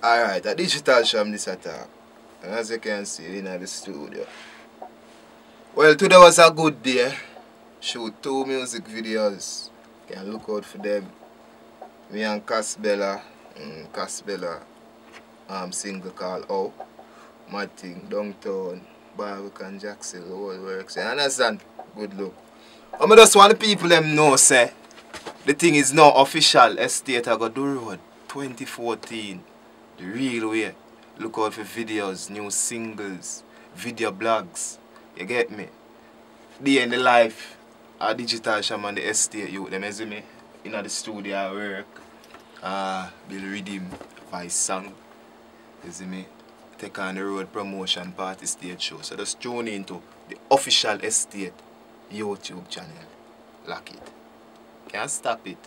Alright, a digital sham this attack. And as you can see in the studio. Well, today was a good day. Shoot 2 music videos. Can look out for them. Me and Casbella. Casbella single called Oh. My thing, Downtown, Barbican, Jackson, the whole works. You understand? Good look. I just want the people them know say the thing is now official. Estate I got do road 2014. The real way. Look out for videos, new singles, video blogs. You get me? Day in the life a digital shaman the estate youth them see me in the studio I work. Bill Redeem voice song. You see me? Take on the road promotion party stage show. So just tune into the official estate YouTube channel. Lock it. Can't stop it.